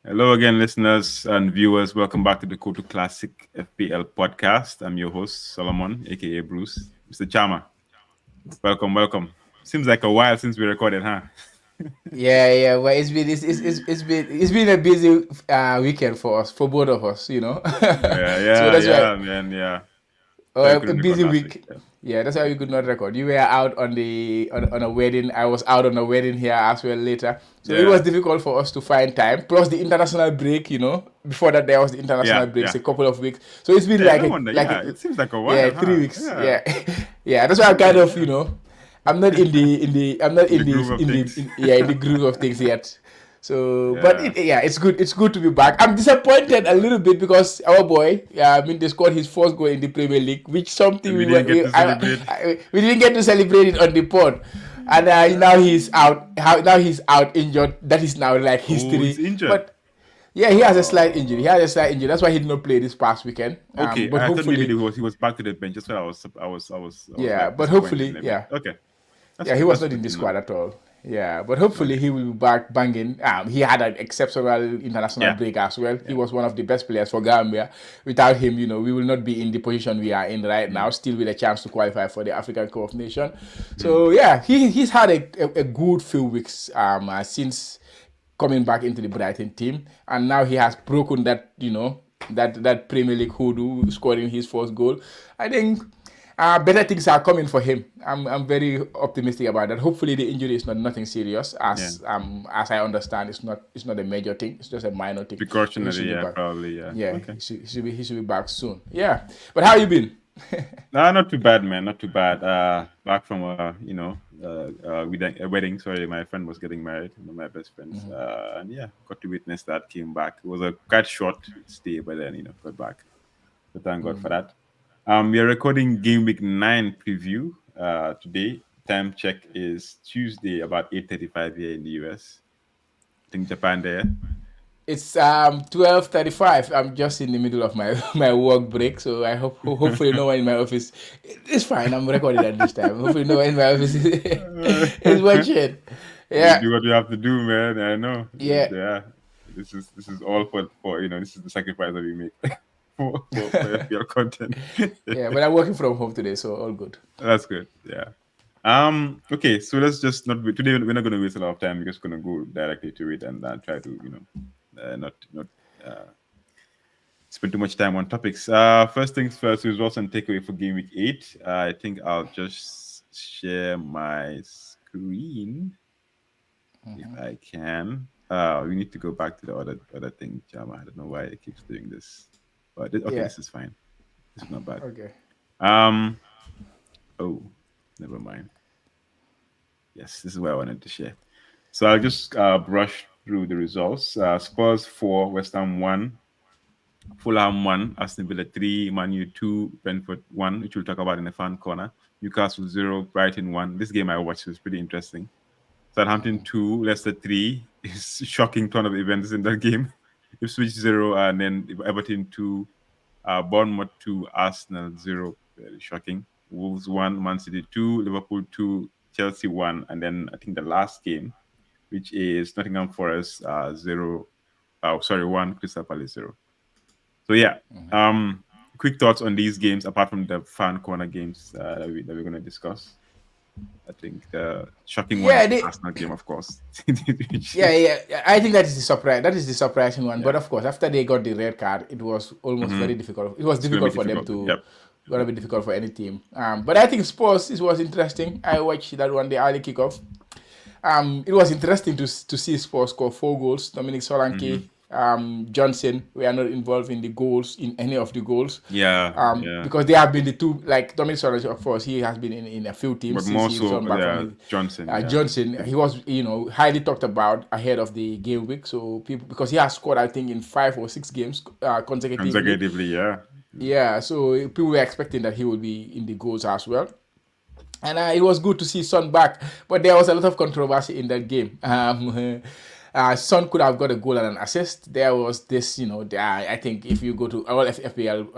Hello again, listeners and viewers. Welcome back to the Kotu Classic FPL podcast. I'm your host, Solomon, aka Bruce. Mr. Chama, welcome. Seems like a while since we recorded, huh? Yeah. Well, it's been a busy weekend for us, for both of us, Yeah, so yeah, that's why, yeah, man, yeah. oh, So I a couldn't record busy last week. week. Yeah. Yeah, that's why we could not record. You were out on a wedding. I was out on a wedding here as well later. So it was Yeah, difficult for us to find time. Plus the international break, Before that, there was the international breaks, yeah. a couple of weeks. So it's been Yeah, like no wonder. Yeah, a it seems like a yeah, while, three huh? weeks. Yeah, Yeah, yeah. That's why I'm kind really, of yeah. I'm not In the groove of things. in the groove of things yet. So, but Yeah. it's good. It's good to be back. I'm disappointed a little bit because our boy, they scored his first goal in the Premier League, which something And we didn't get to celebrate. we didn't get to celebrate it on the pod, and now he's out. Now he's out injured. That is now like Oh, he's history. injured. But yeah, he has a slight injury. He has a slight injury. That's why he did not play this past weekend. Okay, But I thought maybe hopefully, he was back to the bench. That's why I was yeah. like But disappointed hopefully, in a bit. yeah. Okay, that's Yeah, he good. was That's not in good the to know. squad at all. Yeah, but hopefully Okay. he will be back banging. He had an exceptional international Yeah. break as well. He Yeah. was one of the best players for Gambia. Without him, we will not be in the position we are in right now, Mm. still with a chance to qualify for the African Cup of Nations. Mm. So yeah, he's had a good few weeks since coming back into the Brighton team, and now he has broken that that Premier League hoodoo, scoring his first goal. I think better things are coming for him. I'm very optimistic about that. Hopefully the injury is not nothing serious, Yeah. as I understand, it's not a major thing. It's just a minor thing. So he should Precautionary, be yeah, back. probably, yeah. Yeah, Okay. he should be back soon. Yeah, but how you been? Nah, not too bad, man. Not too bad. Back from a wedding. Sorry, my friend was getting married. One of my best friends. And yeah, got to witness that. Came back. It was a quite short stay, but then got back. So thank God for that. We are recording game week 9 preview today. Time check is Tuesday, about 8:35 here in the US. I think Japan there. It's 12:35. I'm just in the middle of my my work break, so I hopefully no one in my office. It's fine. I'm recording at this time. Hopefully no one in my office is watching. We Yeah, do what we have to do, man. I know. yeah, Yeah, this is all for this is the sacrifice that we make for FPL content. yeah. But I'm working from home today, so all good. That's good. Yeah. Okay, so let's just not today. We're not going to waste a lot of time. We're just going to go directly to it and try to not uh, spend too much time on topics. First things first, results and takeaway for game week 8. I think I'll just share my screen if I can. We need to go back to the other thing, Jama. I don't know why it keeps doing this. But okay, Yeah. this is fine. This is not bad. Okay. Um. Oh, never mind. Yes, this is what I wanted to share. So I'll just brush through the results. Spurs 4, West Ham 1, Fulham 1, Aston Villa 3, Man U 2, Brentford 1, which we'll talk about in the fan corner. Newcastle 0, Brighton 1. This game I watched was pretty interesting. Southampton 2, Leicester 3. It's shocking ton of events in that game. Ipswich 0, and then Everton 2, Bournemouth 2, Arsenal 0. Very shocking. Wolves 1, Man City 2, Liverpool 2, Chelsea 1. And then I think the last game, which is Nottingham Forest 0. Oh, sorry, 1, Crystal Palace 0. So yeah, quick thoughts on these games apart from the fan corner games that we're going to discuss. I think the shocking one Yeah, is the Arsenal game, of course. Which yeah, is, yeah. I think that is the surprise. That is the surprising one. yeah, But of course, after they got the red card, it was almost hmm very difficult. It was it's going to difficult be for them difficult. to. Yep. Gonna be difficult for any team. But I think Spurs it was interesting. I watched that one, the early kickoff. It was interesting to see Spurs score 4 goals. Dominic Hmm. Solanke, Johnson were not involved in the goals, in any of the goals. Yeah, yeah. Because they have been the two, like Dominic Solanke, of course, he has been in a few But teams since more he so, returned back from yeah, his Johnson, yeah. Johnson. He was, highly talked about ahead of the game week. So people, because he has scored, I think, in 5 or 6 games consecutively. Consecutively, yeah. Yeah, so people were expecting that he would be in the goals as well. And it was good to see Son back, but there was a lot of controversy in that game. Son could have got a goal and an assist. There was this, I think if you go to all FPL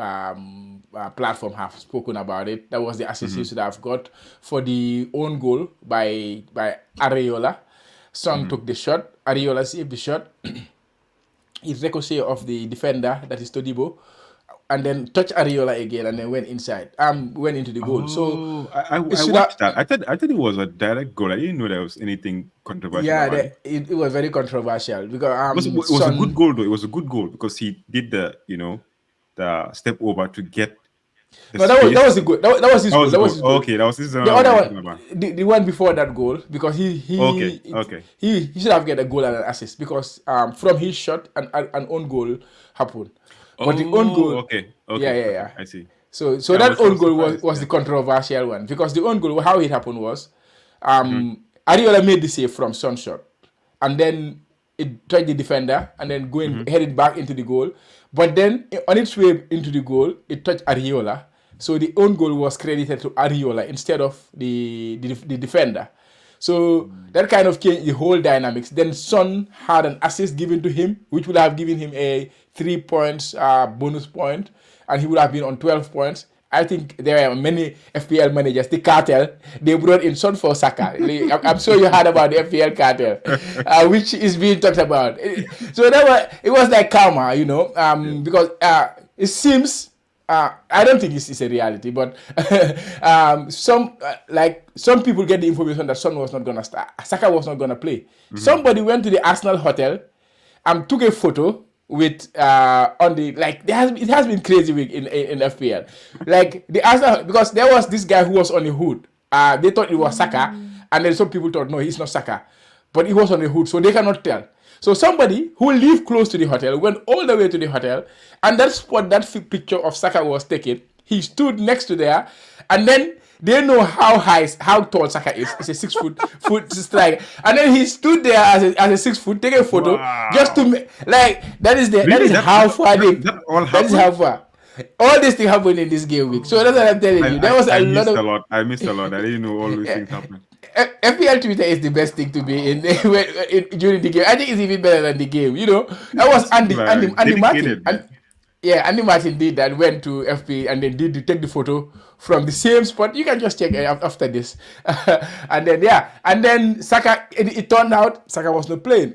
platform have spoken about it. That was the assist he Hmm. should have got for the own goal by Areola. Son Hmm. took the shot. Areola saved the shot. It ricochet off the defender, that is Todibo, and then touch Ariola again, and then went inside. Went into the goal. So Oh, it I should have. watched that. I thought it was a direct goal. I didn't know there was anything controversial Yeah, about it. it was very controversial because It was a good Son. goal though. It was a good goal because he did the step over to get the No, that was space. the goal. That was his That goal. was That was good. his goal. Okay, that was this is The another one other you're one, talking about. the one before that goal, because Okay, okay. he should have get a goal and an assist because from his shot an own goal happened, but the own Oh, goal, okay, yeah, okay, yeah, okay. yeah. I see. So Yeah, that I own was goal surprised. was Yeah. the controversial one because the own goal, how it happened was, Mm-hmm. Ariola made the save from Sun shot, and then it tried the defender and then going Mm-hmm. headed back into the goal, but then on its way into the goal, it touched Ariola. So the own goal was credited to Ariola instead of the defender. So that kind of changed the whole dynamics. Then Son had an assist given to him, which would have given him a 3 points bonus point, and he would have been on 12 points. I think there are many FPL managers, the cartel, they brought in Son for Saka. I'm sure you heard about the FPL cartel, which is being talked about. So it was like karma, Yeah. because it seems I don't think it's a reality, but some people get the information that Son was not gonna start, Saka was not gonna play. Mm-hmm. Somebody went to the Arsenal hotel, took a photo with on the like it has been crazy week in FPL, like the Arsenal, because there was this guy who was on the hood. They thought it was Saka, and then some people thought no, he's not Saka, but he was on the hood, so they cannot tell. So somebody who lived close to the hotel went all the way to the hotel, and that spot that picture of Saka was taken, he stood next to there, and then they know how tall Saka is. It's a 6 foot striker, and then he stood there as a 6 foot, take a photo just to Wow. like that Really? is how far That all that is how happened? far. All this thing happened in this game week. So that's what I'm telling you. There was a I lot missed a of lot. I missed a lot. I didn't know all these things happen. FPL Twitter is the best thing to be in, during the game. I think it's even better than the game. That was These people are Andy Martin, dedicated, man. and yeah, Andy Martin did that. Went to FP and then take the photo from the same spot. You can just check it after this, and then and then Saka. It turned out Saka was not playing.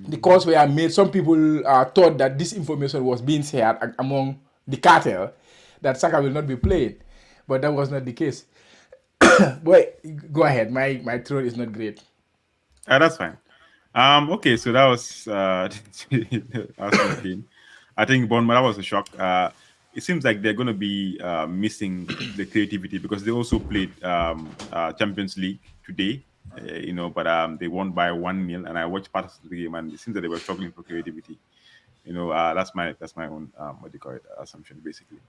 The calls were made. Some people thought that this information was being shared among the cartel that Saka will not be playing, but that was not the case. Boy, go ahead. My throat is not great. That's fine. Okay, so that was Arsenal game. I think Bournemouth, that was a shock. It seems like they're going to be missing the creativity because they also played Champions League today, but they won by 1-0, and I watched parts of the game, and it seems that they were struggling for creativity. That's my own what do you call it, assumption basically.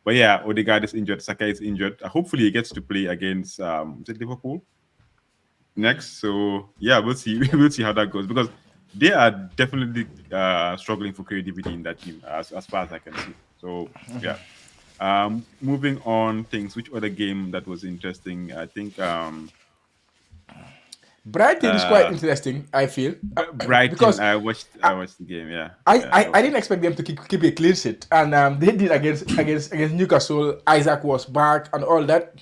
But yeah, Odegaard is injured, Saka is injured. Hopefully, he gets to play against is it Liverpool next. So yeah, we'll see. We'll see how that goes because they are definitely struggling for creativity in that team as far as I can see. So yeah. Moving on, things. Which other game that was interesting? I think Brighton is quite uh, interesting, I feel, Brighton. because I watched the game. Yeah, I, yeah. I, I didn't expect them to keep a clean sheet, and they did against Newcastle. Isaac was back and all that.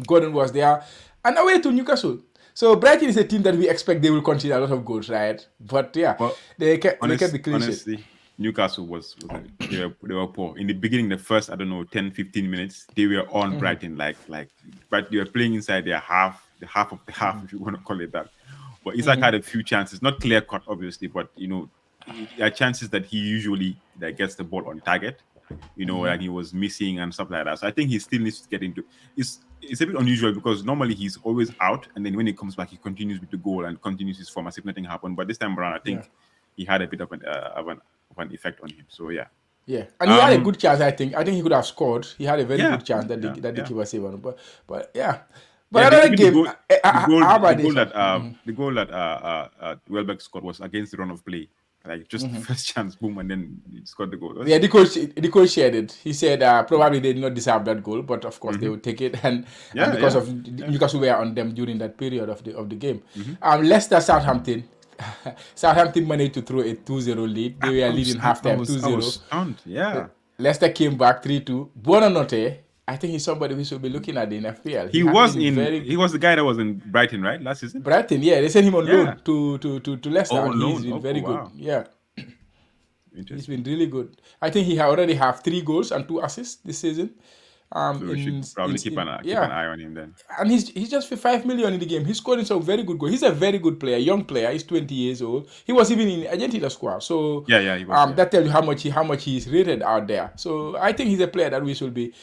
Gordon was there, and away to Newcastle. So Brighton is a team that we expect they will concede a lot of goals, right? But yeah, But they kept the clean sheet. honestly, Newcastle they were poor in the beginning. The first, I don't know, 10, 15 minutes, they were on Brighton but they were playing inside their half, the half of the half, if you want to call it that. But Isaac had a few chances, not clear cut, obviously, but there are chances that he usually that gets the ball on target. Like he was missing and stuff like that. So I think he still needs to get into. It's a bit unusual because normally he's always out, and then when he comes back, he continues with the goal and continues his form as if nothing happened. But this time around, I Yeah. think he had a bit of an effect on him. So yeah, Yeah, and he had a um, good chance. I think. He could have scored. He had a very yeah, good chance that yeah, the yeah, keeper saved on. But yeah, yeah. but another Even the game. goal, the goal, How the about goal this one? that Welbeck scored was against the run of play. Like just the first chance, boom, and then he scored the goal. Yeah, the coach shared it. He said probably they did not deserve that goal, but of course they would take it, and Yeah, because yeah, of Newcastle were on them during that period of the game. hmm Leicester Southampton. Southampton managed to throw a 2-0 lead. They were leading halftime I 2-0. was stunned. Yeah. Leicester came back 3-2. Buonanotte, I think he's somebody we should be looking at in FPL. He He has was been in. very He was the guy that was in Brighton, right, last season. Brighton, yeah, they sent him on Yeah. loan to Leicester, Oh, and on he's loan. been Oh, very good. wow. Yeah. He's Interesting. been really good. I think he already have 3 goals and 2 assists this season. So we should probably keep an Yeah, eye on him then. and he's just for 5 million in the game. He's scoring some very good goal. He's a very good player, young player. He's 20 years old. He was even in Argentina squad. So Yeah, yeah, he was. Yeah. that tells you how much he's rated out there. So I think he's a player that we should be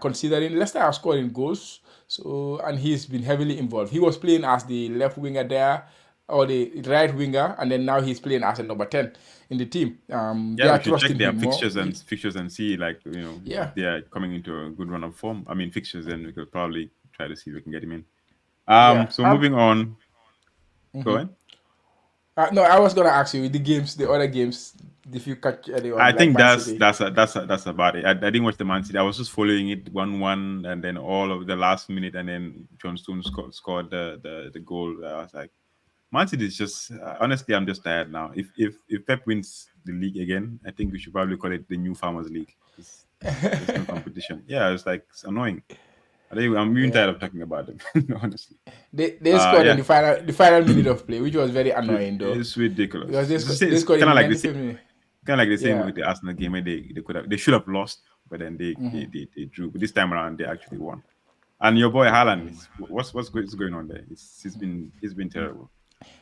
considering. Leicester are scoring goals. So and he's been heavily involved. He was playing as the left winger there or the right winger, and then now he's playing as a number 10 in the team. They Yeah, we are should check trusting their him more. fixtures and see, like, Yeah. if they are coming into a good run of form. I mean, fixtures, then we could probably try to see if we can get him in. Yeah. So moving on. Go on. No, I was gonna ask you the other games, if you catch I anyone like think Man that's City. that's about it. I didn't watch the Man City. I was just following it 1-1, and then all of the last minute, and then John Stones scored the goal. I was like, Man City is just honestly, I'm just tired now. If Pep wins the league again, I think we should probably call it the new Farmers League, because there's no competition. Yeah, it's like it's annoying. I'm even Yeah. tired of talking about them, honestly. They scored in Yeah, the final minute of play, which was very annoying though. it's Because ridiculous. they It's scored kind in of the like the 95th minute. same Yeah. with the Arsenal game, where they should have lost, but then they drew. But this time around, they actually won. And your boy Haaland, what's going on there? He's been terrible.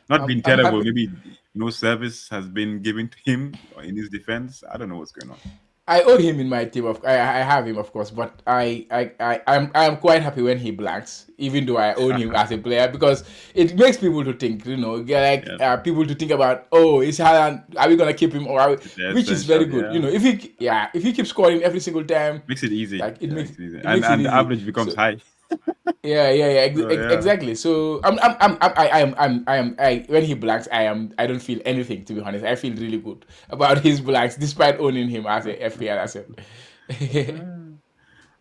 Not been I'm terrible. happy. Maybe no service has been given to him in his defense. I don't know what's going on. I own him in my team. I have him, of course, but I'm quite happy when he blanks, even though I own him as a player, because it makes people to think, Yeah, people to think about, oh, is Haaland, are we gonna keep him, they're which is very essential. good. Yeah, If he keeps scoring every single time, makes it easy. like Yeah, makes it easy, it makes it and the easy. average becomes So high. yeah, So yeah, exactly. So when he blanks, I don't feel anything, to be honest. I feel really good about his blanks, despite owning him as a FPL asset.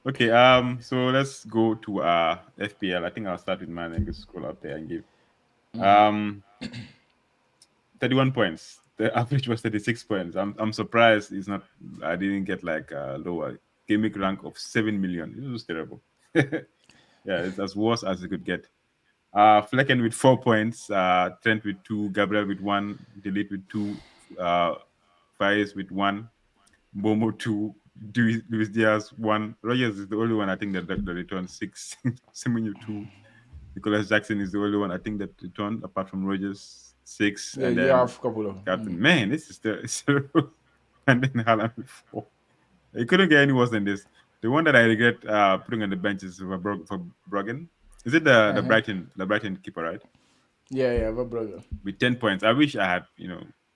okay. So let's go to FPL. I think I'll start with mine and just scroll up there and give um 31 points. The average was 36 points. I'm surprised it's not. I didn't get like a lower gimmick rank of 7 million. It was terrible. Yeah, it's as worse as it could get. Flecken with 4 points, Trent with two, Gabriel with one, Delete with two, uh, Faiz with one, Bomo two, Luis Diaz one. Rogers is the only one I think that returned six. Semenyo two. Nicholas Jackson is the only one I think that returned apart from Rogers six, Yeah, and you then have a couple of. Captain. Man, this is it's terrible. And then Haaland with four. It couldn't get any worse than this. The one that I regret putting on the bench is for Bruggen. Is it the Brighton keeper, right? Yeah, my brother. With 10 points. I wish I had,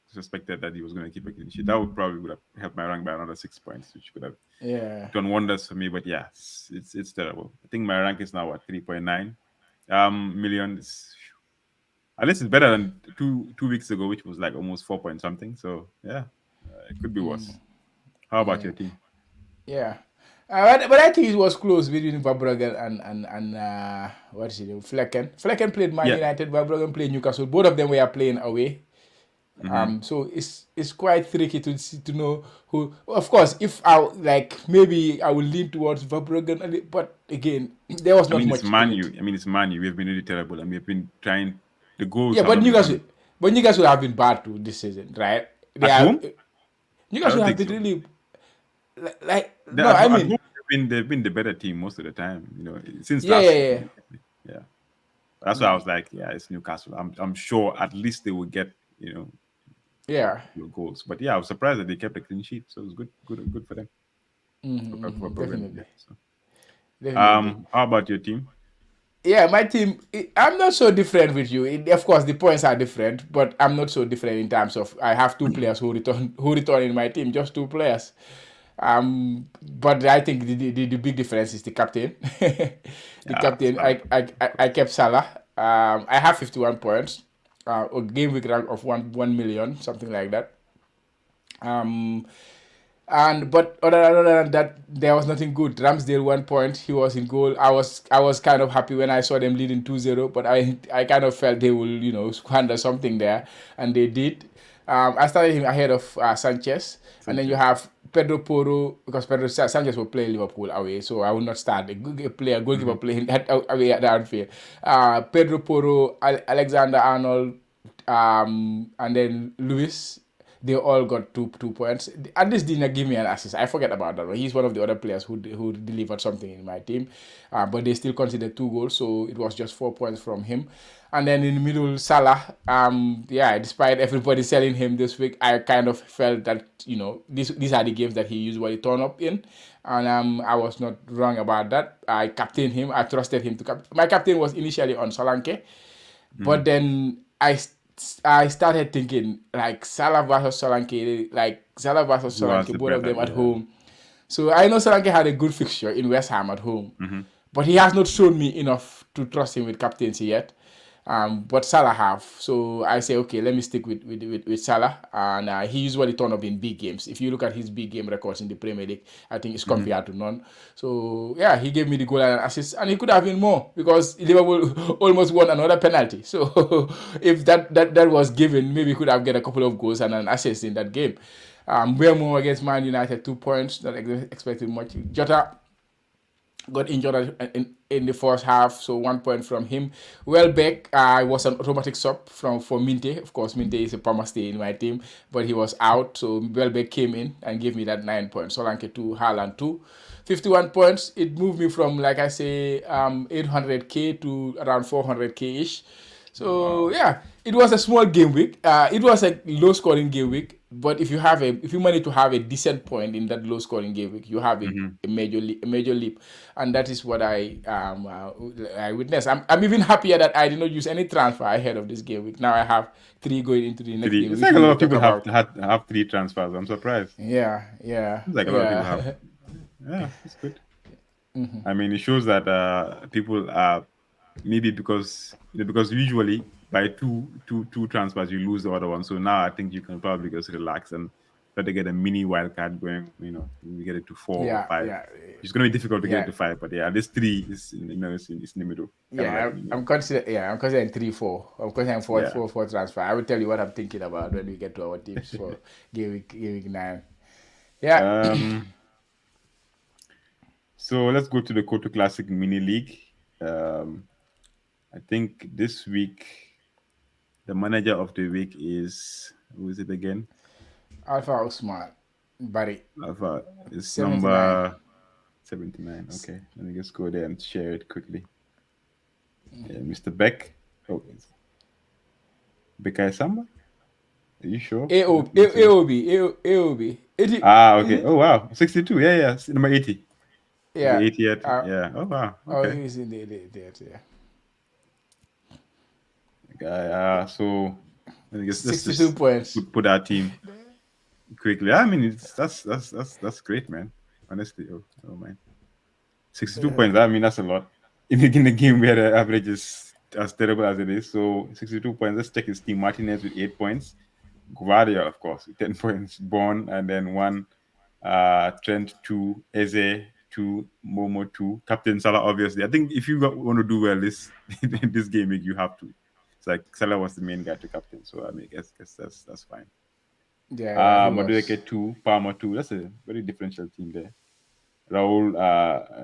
suspected that he was going to keep a clean sheet. That would have helped my rank by another 6 points, which could have Yeah. done wonders for me. But yeah, it's terrible. I think my rank is now at 3.9 million. At least it's better than two weeks ago, which was like almost 4 point something. So yeah, it could be worse. How about your team? Yeah. But I think it was close between Verbruggen and what is it? Flecken. Flecken played Man Yeah. United. Verbruggen played Newcastle. Both of them were playing away. So it's quite tricky to know who. Of course, if maybe I will lean towards Verbruggen, but again, there was I not mean, it's much in Man it. U. I mean, it's Man U. We've been really terrible, and we've been trying. The goals Yeah, have not been coming But Newcastle have been bad too this season, right? They at are home. I Newcastle don't have think been so. really no. I At home, mean, they've been the better team most of the time. Since yeah, last yeah, season. yeah. Yeah, that's why I was like, yeah, it's Newcastle. I'm sure at least they will get Yeah. your goals. But yeah, I was surprised that they kept a clean sheet. So it was good for them. For Bruggen, yeah. Definitely, So, definitely. how about your team? Yeah, my team. I'm not so different with you. Of course, the points are different, but I'm not so different in terms of I have two players who return in my team, just two players. But I think the big difference is the captain. The Yeah, captain. I kept Salah. I have 51 points. A game week rank of 1 million, something like that. Um, but other than that, there was nothing good. Ramsdale 1 point, he was in goal. I was kind of happy when I saw them leading 2-0, but I kind of felt they will squander something there, and they did. I started him ahead of Sanchez, and then you Sanchez. have Pedro Porro, because Sanchez will play Liverpool away, so I will not start a goalkeeper Hmm. playing away at the Anfield. Pedro Porro, Alexander Arnold, and then Luis they all got two points. At least didn't give me an assist. I forget about that one. He's one of the other players who delivered something in my team, but they still considered 2 goals, so it was just 4 points from him. And then in the middle, Salah. Yeah, despite everybody selling him this week, I kind of felt that these are the games that he usually turn up in, and I was not wrong about that. I captained him. I trusted him to my captain was initially on Solanke, but then I started thinking like Salah versus Solanke, Who has the both of better? them at Yeah. home. So I know Solanke had a good fixture in West Ham at home, Mm-hmm. but he has not shown me enough to trust him with captaincy yet. But Salah have. So I say, okay, let me stick with Salah. And he usually turn up in big games. If you look at his big game records in the Premier League, I think it's Mm-hmm. compared to none. So yeah, he gave me the goal and an assist, and he could have been more because Liverpool almost won another penalty. So if that was given, maybe he could have get a couple of goals and an assist in that game. Mbeumo against Man United, 2 points, not expecting much. Jota got injured in the first half, so 1 point from him. Welbeck was an automatic sub for Minte. Of course, Minte is a perma stay in my team, but he was out, so Welbeck came in and gave me that 9 points. Solanke 2, Haaland 2. 51 points. It moved me from, like I say, 800k to around 400k ish. So Wow. yeah, it was a small game week. It was a low scoring game week. But if you manage to have a decent point in that low scoring game week, you have Mm-hmm. a major leap, and that is what I witnessed. I'm even happier that I did not use any transfer ahead of this game week. Now I have 3 going into the next Three. game, It's which like a we lot will of talk people about. have 3 transfers. I'm surprised. Yeah, yeah, It's like a lot of people have. yeah. Yeah, it's good. I mean, it shows that people are maybe because usually by two transfers you lose the other one. So now I think you can probably just relax and try to get a mini wild card going. You get it to 4 or 5. Yeah, It's gonna be difficult to get it yeah. to 5, but yeah, this 3 is it's in the middle, kind of like I'm considering 3-4. I'm considering four yeah. four four transfer. I will tell you what I'm thinking about when we get to our teams for game week 9. Yeah. Um. So let's go to the Kotu Classic Mini-league. Um. I think this week the manager of the week is, who is it again? Alpha Osman Barry Alpha is 79. number 79. Okay, let me just go there and share it quickly. Mr. Beck. Oh, it's Bekai Samba? Are you sure? AOB. Okay. Oh, wow. 62. Yeah, yeah. Number 80. The Yeah. 80th. Uh, Yeah. Oh, wow. oh, Okay. he's in the yeah. Guy. So let me let's 62 just points. put our team quickly. I mean, that's great, man. Honestly, oh man, 62 points. I mean, that's a lot. In the game where the average is as terrible as it is. So 62 points. Let's check his team. Martinez with 8 points. Guardia, of course, with 10 points. Born, and then one. Trent 2, Eze 2, Momo 2, Captain Salah. Obviously, I think if you want to do well this this game, you have to. It's like Salah was the main guy to captain, so I mean, guess that's fine. Yeah, he was. Madueke 2, Palmer 2. That's a very differential team there. Raul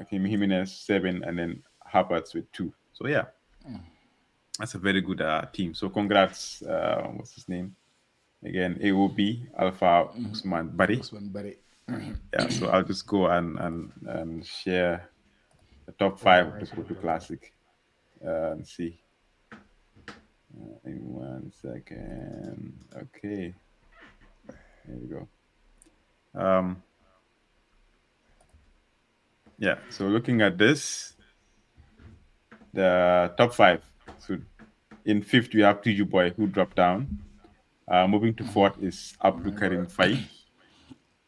Jimenez 7, and then Havertz with 2. So yeah, that's a very good team. So congrats. What's his name again? AOB Alpha Usman Bari. Osman Barry. Yeah, so I'll just go and share the top 5 of the Kotu Classic and see. In 1 second. Okay, there we go. Um, yeah, so looking at this, the top 5. So in 5th, we have Tiju Boy, who dropped down. Moving to 4th is Abdul Karim Fai.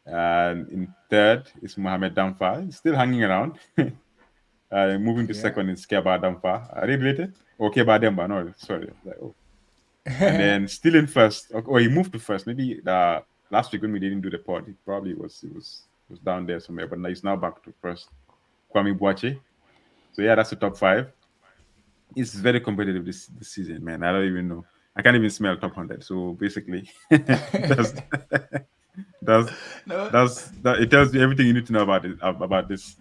And in 3rd is Mohamed Damfa, still hanging around. Moving to Yeah. 2nd is Keba Damfa. Are they related? Or Keba Demba? No, sorry. Like, oh. And then still in 1st. Or he moved to 1st. Maybe last week when we didn't do the pod, he probably was down there somewhere. But now he's now back to 1st. Kwame Boache. So yeah, that's the top 5. It's very competitive this season, man. I don't even know. I can't even smell top 100. So basically, that's that's No. that. It tells you everything you need to know about this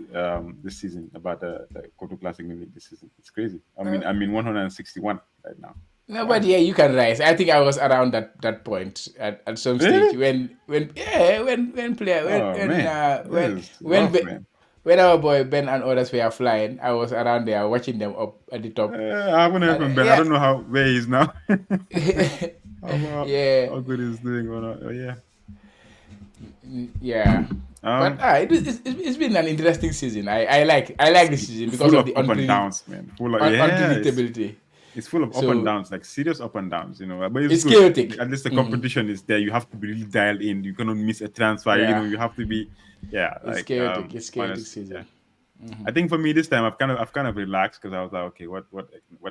season, about the Koto Classic Mini-league this season. It's crazy. I mean, I'm in 161 right now. No, but yeah, you can rise. I think I was around that point at some stage Really? when yeah when player Oh man, this is when rough, Be- man. when our boy Ben and others were flying, I was around there watching them up at the top. I haven't heard And from Ben. I yeah, don't know how where he is now. how, yeah, how good he's doing or not. Oh yeah. yeah. But Um, it's been an interesting season. I like the season because full of of the up and downs, man. Full of yeah, unpredictability. it's full of up and So downs, like serious up and downs, But it's it's good. chaotic. At least the Hmm. competition is there. You have to be really dialed in. You cannot miss a transfer. Yeah, You have to be, yeah, it's like chaotic. It's chaotic honest. Yeah. season. I think for me this time I've kind of relaxed because I was like, okay, what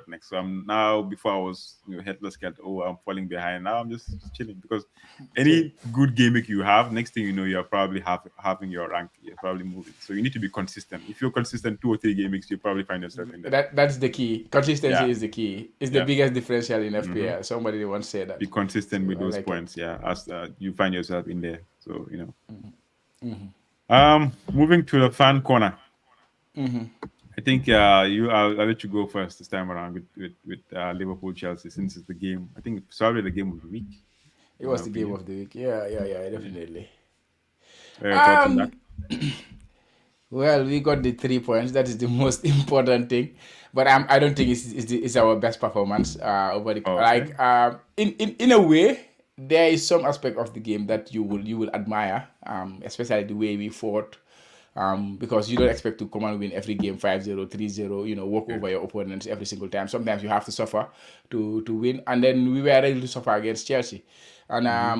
next? So I'm now before I was headless cat. Oh, I'm falling behind. Now I'm just chilling because Chill. any good gimmick you have, next thing you know, you're probably having your rank. You're probably moving. So you need to be consistent. If you're consistent 2 or 3 gimmicks, you probably find yourself in there. That's the key. Consistency Yeah, is the key. It's the yeah. biggest differential in hmm FPL. Somebody once said Be that. consistent So with I those like it. points. Yeah, as you find yourself in there. So Mm-hmm. moving to the fan corner. Mm-hmm. I think I'll let you go first this time around with Liverpool Chelsea since it's the game. I think it's probably the game of the week, It in my was the game opinion. of the week. Yeah, Yeah. definitely. What are your thoughts on that? Um, well, we got the 3 points. That is the most important thing. But I don't think it's our best performance over the Oh, okay. like in a way there is some aspect of the game that you will admire, especially the way we fought. Because you don't expect to come and win every game 5-0, 3-0, walk Yeah. over your opponents every single time. Sometimes you have to suffer to win. And then we were ready to suffer against Chelsea. And hmm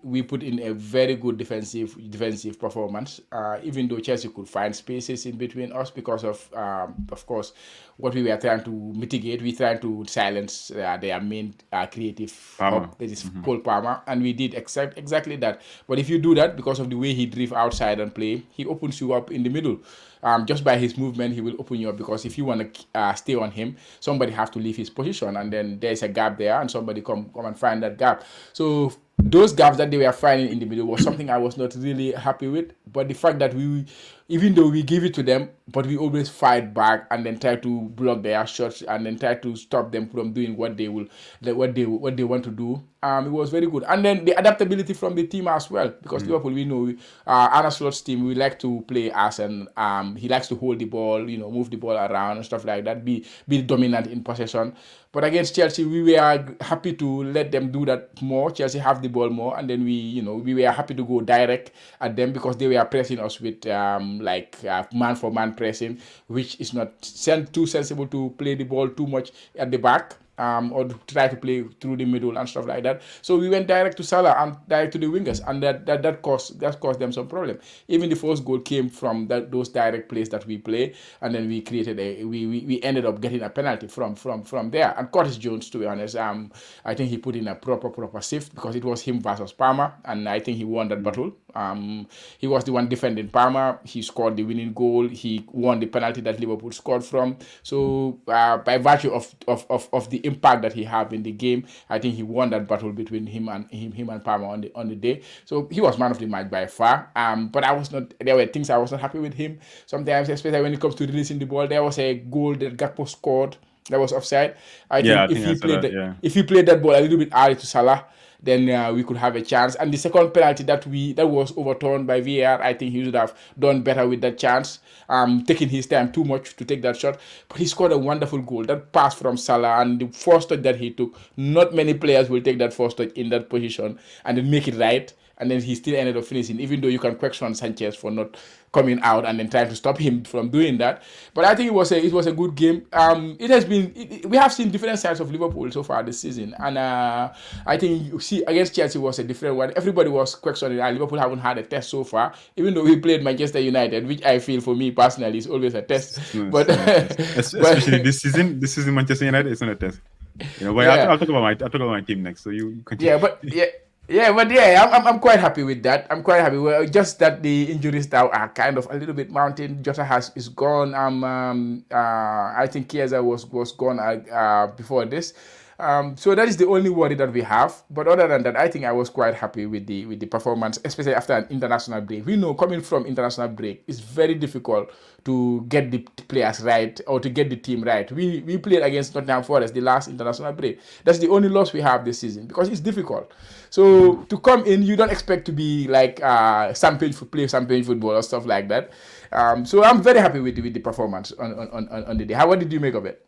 we put in a very good defensive performance, even though Chelsea could find spaces in between us because of course, what we were trying to mitigate. We tried to silence their main creative Palmer. hub, that is hmm Cole Palmer, and we did exactly that. But if you do that, because of the way he drift outside and play, he opens you up in the middle. Just by his movement, he will open you up because if you want to stay on him, somebody have to leave his position, and then there's a gap there, and somebody come and find that gap. So those gaps that they were finding in the middle was something I was not really happy with. But the fact that even though we give it to them, but we always fight back and then try to block their shots and then try to stop them from doing what they want to do. It was very good, and then the adaptability from the team as well. Because hmm Liverpool, we know, Arne Slot's team, we like to play as an he likes to hold the ball, move the ball around and stuff like that, be dominant in possession. But against Chelsea, we were happy to let them do that more. Chelsea have the ball more, and then we were happy to go direct at them because they were pressing us with man for man pressing, which is not too sensible to play the ball too much at the back. Or try to play through the middle and stuff like that. So we went direct to Salah and direct to the wingers, and that caused them some problem. Even the first goal came from those direct plays that we play, and then we created we ended up getting a penalty from there. And Curtis Jones, to be honest, I think he put in a proper shift because it was him versus Palmer, and I think he won that battle. He was the one defending Palmer. He scored the winning goal. He won the penalty that Liverpool scored from. So by virtue of the impact that he had in the game, I think he won that battle between him and Palmer on the day. So he was man of the match by far. But I was not. There were things I was not happy with him. Sometimes, especially when it comes to releasing the ball, there was a goal that Gakpo scored that was offside. I Yeah, think I think I saw that. Yeah. if he played that ball a little bit early to Salah, then we could have a chance. And the second penalty that was overturned by VAR, I think he should have done better with that chance, taking his time too much to take that shot. But he scored a wonderful goal. That pass from Salah and the first touch that he took, not many players will take that first touch in that position and then make it right. And then he still ended up finishing, even though you can question Sanchez for not coming out and then trying to stop him from doing that. But I think it was a good game. We have seen different sides of Liverpool so far this season, and I think you see against Chelsea was a different one. Everybody was questioning, Liverpool haven't had a test so far, even though we played Manchester United, which I feel for me personally is always a test. It's But not a test. Especially but this season. This season, Manchester United is not a test. But yeah, yeah, I'll talk about my team next. So you continue. yeah, but yeah. Yeah, but yeah, I'm quite happy with that. I'm quite happy. Well, just that the injuries now are kind of a little bit mounting. Jota is gone. I think Chiesa was gone before this. So that is the only worry that we have. But other than that, I think I was quite happy with the performance, especially after an international break. We know coming from international break, it's very difficult to get the players right or to get the team right. We played against Nottingham Forest the last international break. That's the only loss we have this season because it's difficult. So to come in, you don't expect to be like play champagne football or stuff like that. So I'm very happy with the performance on the day. What did you make of it?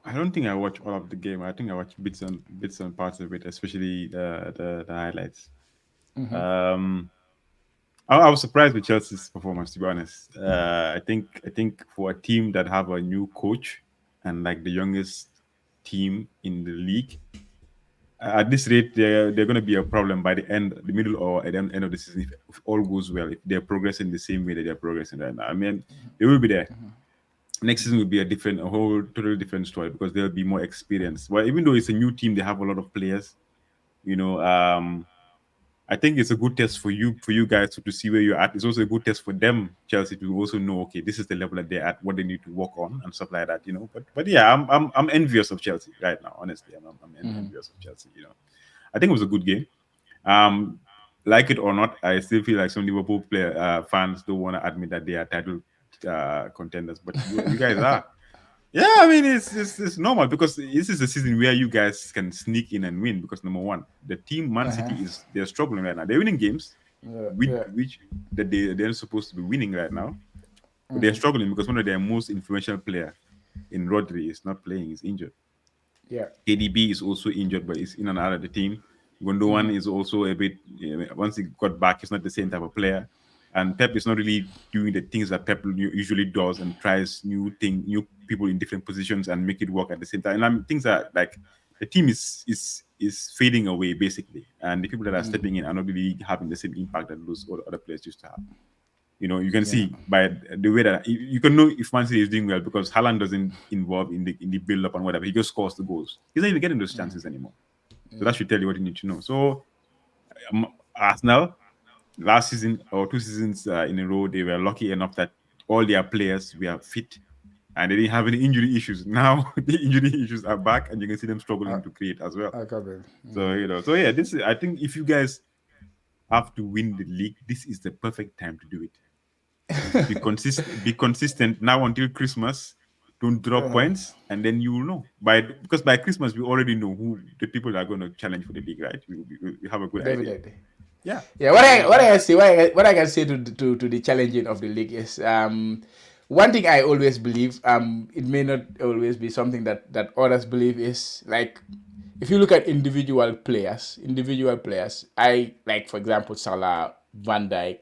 I don't think I watched all of the game. I think I watched bits and parts of it, especially the highlights. Um, I was surprised with Chelsea's performance, to be honest. I think for a team that have a new coach and like the youngest team in the league, at this rate, they're going to be a problem by the middle or at the end of the season if all goes well. If they're progressing the same way that they're progressing right now, I mean, they will be there. Next season will be a whole totally different story because they'll be more experienced. Well, even though it's a new team, they have a lot of players. You know, I think it's a good test for you guys to see where you're at. It's also a good test for them, Chelsea, to also know, okay, this is the level that they're at, what they need to work on and stuff like that. But yeah, I'm envious of Chelsea right now. Honestly, I'm envious of Chelsea. I think it was a good game. Um, like it or not, I still feel like some Liverpool fans don't want to admit that they are title contenders, but you guys are. Yeah, I mean it's normal because this is a season where you guys can sneak in and win. Because number one, the team Man City they're struggling right now. They're winning games, Yeah, yeah, which that they're supposed to be winning right now, but they're struggling because one of their most influential player in Rodri is not playing. He's injured. yeah. KDB is also injured, but he's in and out of the team. Gundogan is also a bit. Once he got back, he's not the same type of player. And Pep is not really doing the things that Pep usually does and tries new people in different positions and make it work at the same time. And things are like the team is fading away basically, and the people that are stepping in are not really having the same impact that those other players used to have. You can Yeah. see by the way that you can know if Man City is doing well because Haaland doesn't involve in the build up and whatever. He just scores the goals. He's not even getting those chances anymore. So that should tell you what you need to know. So Arsenal last season or 2 seasons in a row, they were lucky enough that all their players were fit and they didn't have any injury issues. Now the injury issues are back, and you can see them struggling to create as well. I covered. So yeah, I think if you guys have to win the league, this is the perfect time to do it. Just be consistent now until Christmas. Don't drop points, and then you will know because by Christmas we already know who the people are going to challenge for the league, right? We have a good idea. Definitely. Yeah. Yeah, what I say, what I can say to the challenging of the league is one thing I always believe, it may not always be something that others believe, is like if you look at individual players, I like, for example, Salah, Van Dijk,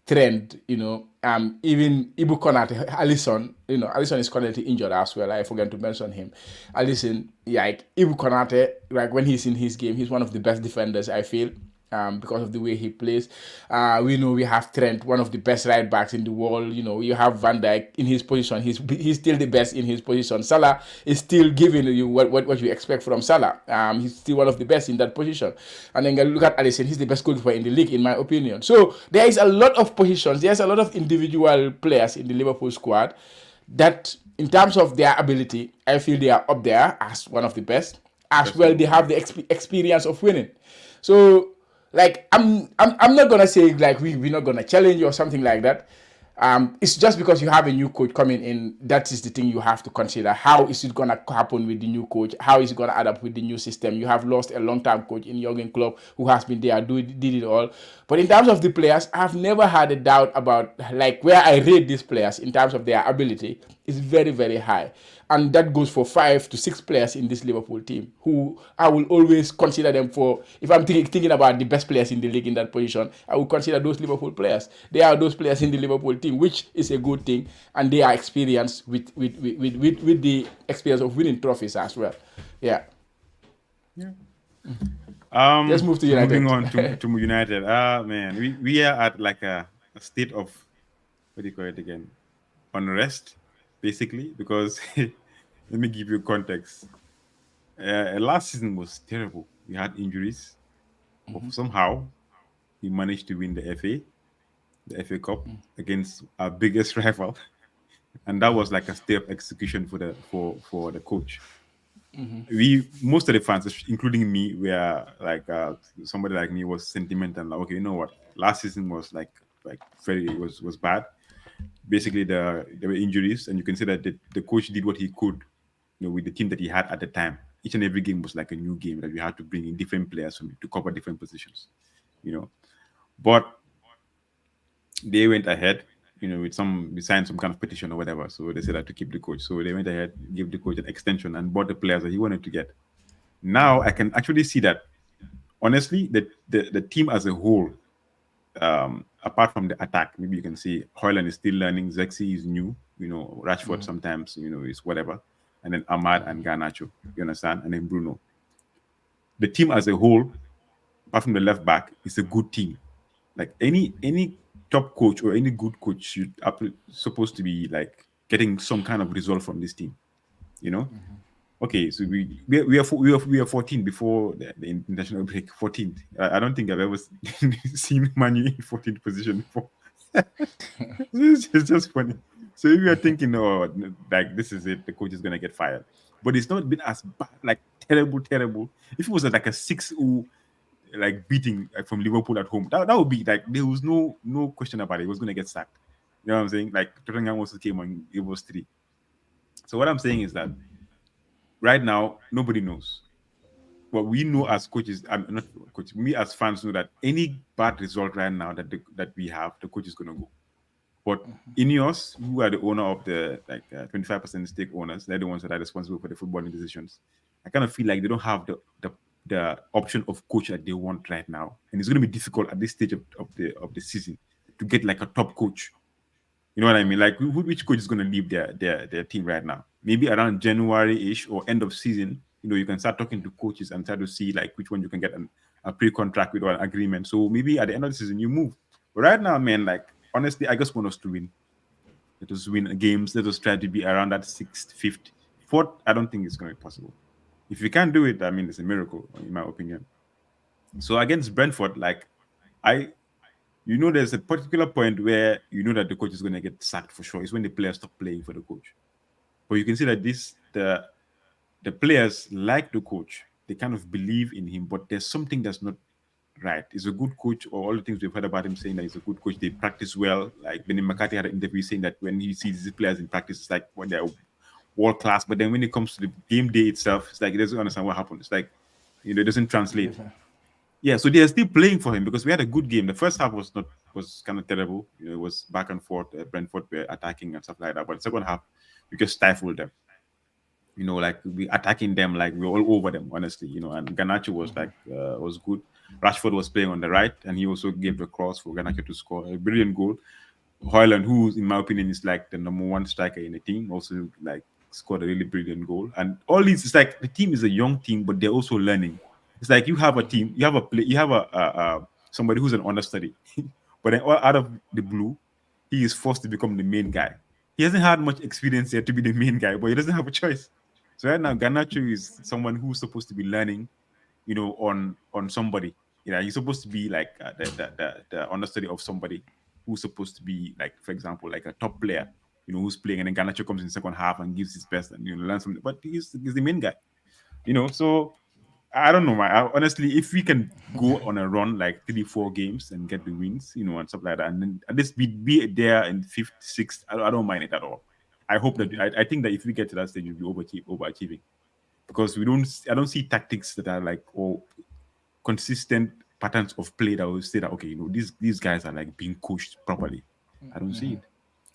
Trent, even Ibu Konate, Allison, Allison is currently injured as well. I forgot to mention him. Allison, like Ibu Konate, like when he's in his game, he's one of the best defenders, I feel. Because of the way he plays. We know we have Trent, one of the best right backs in the world. You have Van Dijk in his position. He's still the best in his position. Salah is still giving you what you expect from Salah. He's still one of the best in that position. And then look at Alisson. He's the best goalkeeper in the league, in my opinion. So there is a lot of positions. There's a lot of individual players in the Liverpool squad that, in terms of their ability, I feel they are up there as one of the best. As well, they have the experience of winning. So, like, I'm not gonna say like we're not gonna challenge you or something like that. It's just because you have a new coach coming in, that is the thing you have to consider. How is it gonna happen with the new coach? How is it gonna adapt with the new system? You have lost a long-time coach in Jurgen Klopp who has been there, did it all. But in terms of the players, I've never had a doubt about like where I rate these players in terms of their ability is very, very high. And that goes for 5 to 6 players in this Liverpool team, who I will always consider them for. If I'm thinking about the best players in the league in that position, I will consider those Liverpool players. They are those players in the Liverpool team, which is a good thing, and they are experienced with the experience of winning trophies as well. Yeah. Yeah. Let's move to Moving United. on to United. Man, we are at like a state of, what do you call it again? Unrest, basically, because let me give you context. Last season was terrible. We had injuries, but somehow we managed to win the FA Cup against our biggest rival, and that was like a step execution for the coach. we most of the fans, including me, were like somebody like me was sentimental. Like, okay, you know what? Last season was like very was bad. Basically, there were injuries, and you can say that the coach did what he could, with the team that he had at the time. Each and every game was like a new game that we had to bring in different players to cover different positions, you know. But they went ahead, with we signed some kind of petition or whatever. So they said that to keep the coach. So they went ahead, give the coach an extension, and bought the players that he wanted to get. Now I can actually see that, honestly, the team as a whole, apart from the attack, maybe you can see Hoyland is still learning, Zexi is new, Rashford sometimes, is whatever, and then Ahmad and Garnacho, you understand, and then Bruno. The team as a whole, apart from the left back, is a good team. Like any top coach or any good coach should supposed to be like getting some kind of result from this team, you know. Okay, so we are 14 before the international break. 14th. I don't think I've ever seen Manu in 14th position before. It's just funny. So if you are thinking, oh, like this is it, the coach is gonna get fired, but it's not been as bad, like terrible, terrible. If it was like a 6-0 like beating from Liverpool at home, that would be like there was no question about it. He was gonna get sacked. You know what I'm saying? Like Tottenham also came on, it was 3. So what I'm saying is that right now nobody knows. What we know as coaches, I'm not coach, me as fans know that any bad result right now that we have, the coach is gonna go. But Ineos, who are the owner of the 25% stake owners, they're the ones that are responsible for the footballing decisions. I kind of feel like they don't have the option of coach that they want right now, and it's going to be difficult at this stage of the season to get like a top coach. You know what I mean? Like, which coach is going to leave their team right now? Maybe around January-ish or end of season, you can start talking to coaches and try to see like which one you can get a pre-contract with or an agreement. So maybe at the end of the season you move. But right now, man, like honestly, I just want us to win. Let us win games. Let us try to be around that sixth, fifth, fourth. I don't think it's going to be possible. If we can't do it, I mean, it's a miracle, in my opinion. So against Brentford, like I, there's a particular point where you know that the coach is going to get sacked for sure. It's when the players stop playing for the coach. But you can see that the players like the coach. They kind of believe in him, but there's something that's not right. He's a good coach, or all the things we've heard about him saying that he's a good coach. They practice well. Like Benny McCarthy had an interview saying that when he sees these players in practice, it's like when they're world class. But then when it comes to the game day itself, it's like he doesn't understand what happened. It's like, it doesn't translate. Different. Yeah, so they are still playing for him because we had a good game. The first half was kind of terrible. It was back and forth. Brentford were attacking and stuff like that. But the second half, we just stifled them. Like we attacking them, like we were all over them, honestly. And Ganacho was was good. Rashford was playing on the right, and he also gave the cross for Ganacho to score a brilliant goal. Hoyland, who in my opinion is like the number one striker in the team, also like scored a really brilliant goal. And all these, it's like the team is a young team, but they're also learning. It's like you have a team, you have somebody who's an understudy, but then out of the blue, he is forced to become the main guy. He hasn't had much experience yet to be the main guy, but he doesn't have a choice. So right now, Garnacho is someone who's supposed to be learning, on somebody. He's supposed to be like the understudy of somebody who's supposed to be like, for example, like a top player, who's playing, and then Garnacho comes in the second half and gives his best and learns something. But he's the main guy, So I don't know, man. Honestly, if we can go on a run like 3-4 games and get the wins, and stuff like that, and then at least be there in fifth, sixth, I don't mind it at all. I hope that I think that if we get to that stage, we'll be overachieving because I don't see tactics that are like consistent patterns of play that will say that okay, these guys are like being coached properly. I don't see it.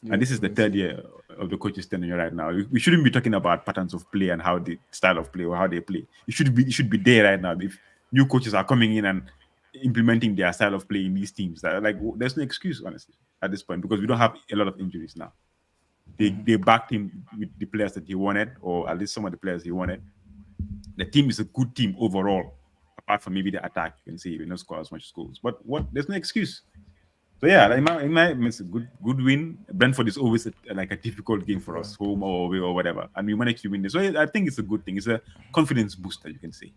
And Yeah, this is the don't third see. year of the coach's tenure right now. We shouldn't be talking about patterns of play and how the style of play or how they play. It should be there right now. If new coaches are coming in and implementing their style of play in these teams, there's no excuse honestly at this point because we don't have a lot of injuries now. They backed him with the players that he wanted, or at least some of the players he wanted. The team is a good team overall, apart from maybe the attack. You can see we don't score as much goals, but there's no excuse. So yeah, it's a good win. Brentford is always like a difficult game for us, Different. home or away or whatever, and we managed to win this. So I think it's a good thing. It's a confidence booster, you can say,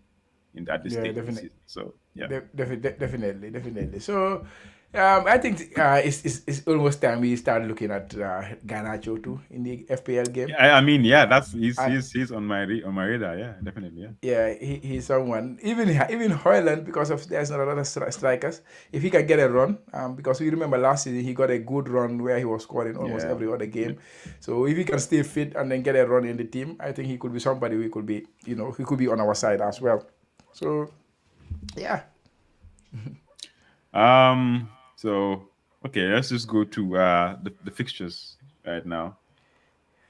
at this Yeah, stage of the definitely. season. So yeah, Definitely, definitely. So, I think it's almost time we start looking at Garnacho too in the FPL game. I mean, yeah, that's I, he's on on my radar. Yeah, definitely. Yeah. yeah, he's someone. Even Hoyland, because of there's not a lot of strikers. If he can get a run, because we remember last season he got a good run where he was scoring almost Yeah. every other game. So if he can stay fit and then get a run in the team, I think he could be somebody we could be. He could be on our side as well. So yeah. So okay, let's just go to the fixtures right now.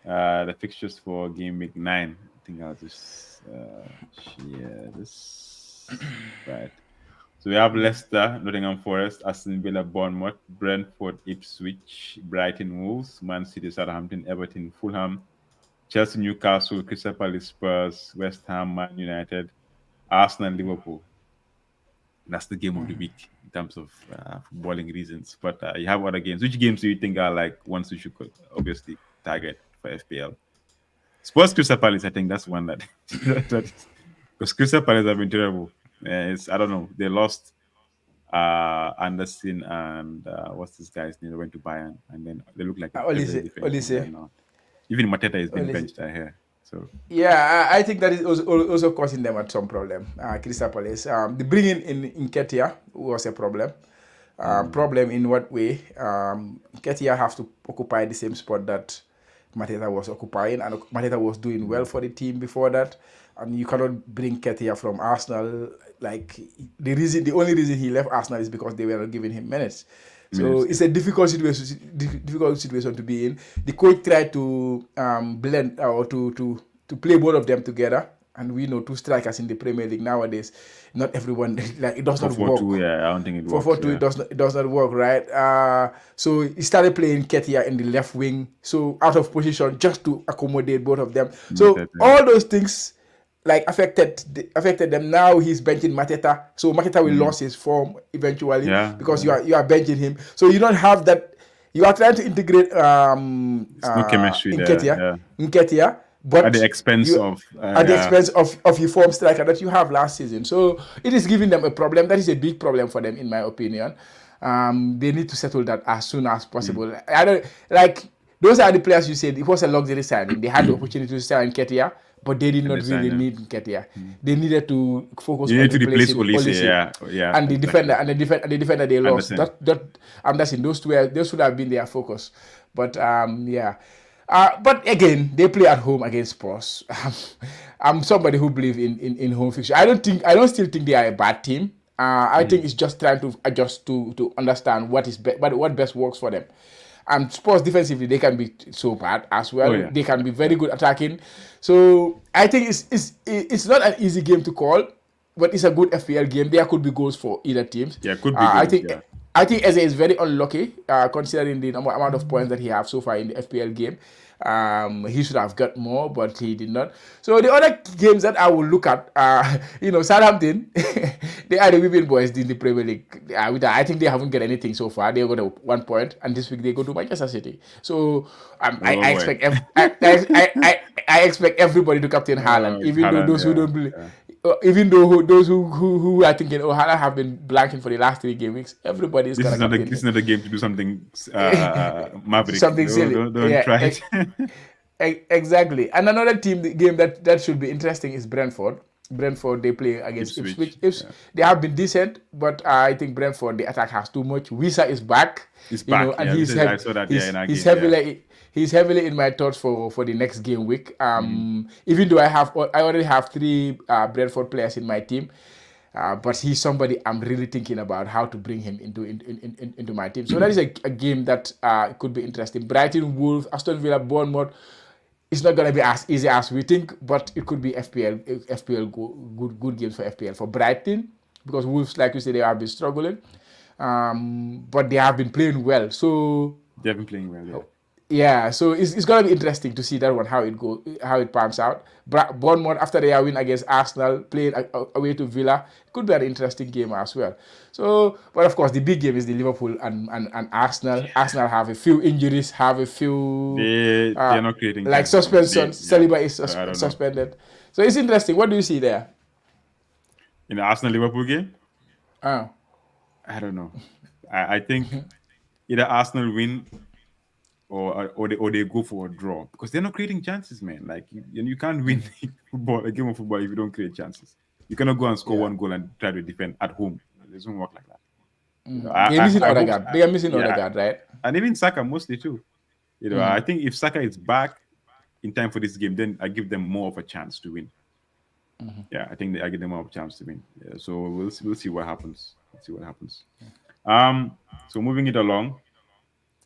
The fixtures for game week 9. I think I'll just share this. Right. So we have Leicester, Nottingham Forest, Aston Villa, Bournemouth, Brentford, Ipswich, Brighton, Wolves, Man City, Southampton, Everton, Fulham, Chelsea, Newcastle, Crystal Palace, Spurs, West Ham, Man United, Arsenal, Liverpool. That's the game of the week in terms of footballing reasons. But you have other games. Which games do you think are like ones you should obviously target for FPL? Spurs, Crystal Palace. I think that's one that because Crystal Palace have been terrible. I don't know. They lost Anderson and what's this guy's name? They went to Bayern and then they look like a very, very different team right Olise. now. Even Mateta has been Olise. benched here. So Yeah, I think that is also causing them at some problem. Crystal Palace. The bringing in Nketiah was a problem. Problem in what way? Nketiah have to occupy the same spot that Mateta was occupying, and Mateta was doing well for the team before that. And you cannot bring Nketiah from Arsenal. Like the only reason he left Arsenal is because they were not giving him minutes. So it's a difficult situation to be in. The coach tried to blend or to play both of them together, and we know two strikers in the Premier League nowadays. Not everyone like it does not work. 4-4-2, yeah, I don't think it works. 4-4-2, yeah. it does not work, right? So he started playing Ketia in the left wing, so out of position just to accommodate both of them. So all those things like affected them. Now he's benching Mateta, so Mateta will lose his form eventually because you are benching him. So you don't have that. You are trying to integrate no chemistry Nketiah, but at the expense of your form striker that you have last season. So it is giving them a problem. That is a big problem for them, in my opinion. They need to settle that as soon as possible. I don't like those are the players you said it was a luxury signing. They had the opportunity to sign Nketiah, but they did not really need Nketiah. They needed to focus on replacing Olise and the defender and the defender they lost. That's in those should have been their focus. But but again, they play at home against Spurs. I'm somebody who believes in home fixture. I don't still think they are a bad team. I think it's just trying to adjust to understand what best works for them. And Spurs defensively, they can be so bad as well. They can be very good attacking. So I think it's not an easy game to call, but it's a good FPL game. There could be goals for either teams. Yeah, could be goals, I think Eze is very unlucky considering the amount of points that he has so far in the FPL game. He should have got more, but he did not. So the other games that I will look at, Southampton, they are the women boys in the Premier League. I think they haven't got anything so far. They got 1 point, and this week they go to Manchester City. So I expect everybody to captain Haaland, even though those who don't believe. Even though those who are thinking, Haaland have been blanking for the last 3 game weeks, everybody is going to captain. This is not a game to do something maverick. Something silly. Don't try it. Exactly. And another game that should be interesting is Brentford. Brentford, they play against Ipswich. They have been decent, but I think Brentford, the attack has too much. Wisa is back. He's back. And he's heavily in my thoughts for the next game week. Even though I already have 3 Brentford players in my team, but he's somebody I'm really thinking about how to bring him into my team. So that is a game that could be interesting. Brighton, Wolves, Aston Villa, Bournemouth. It's not going to be as easy as we think, but it could be good games for FPL. For Brighton, because Wolves, like you said, they have been struggling, but they have been playing well. So they have been playing well, yeah. Yeah, so it's going to be interesting to see that one, how it pans out. Bournemouth, after their win against Arsenal, playing away to Villa, it could be an interesting game as well. So, but of course, the big game is the Liverpool and Arsenal. Arsenal have a few injuries, have a few... They're not creating... Like suspension, Saliba is suspended. So it's interesting. What do you see there? In the Arsenal-Liverpool game? I don't know. I think either Arsenal win or they go for a draw because they're not creating chances, man. Like you can't win a game of football if you don't create chances. You cannot go and score Yeah. one goal and try to defend at home. It doesn't work like that. They're missing I hope, Odegaard. They are missing yeah, Odegaard, right? and even Saka mostly too. I think if Saka is back in time for this game, then I give them more of a chance to win. Yeah, I think I give them more of a chance to win. Yeah, so we'll see what happens. We'll see what happens. Um, so moving it along,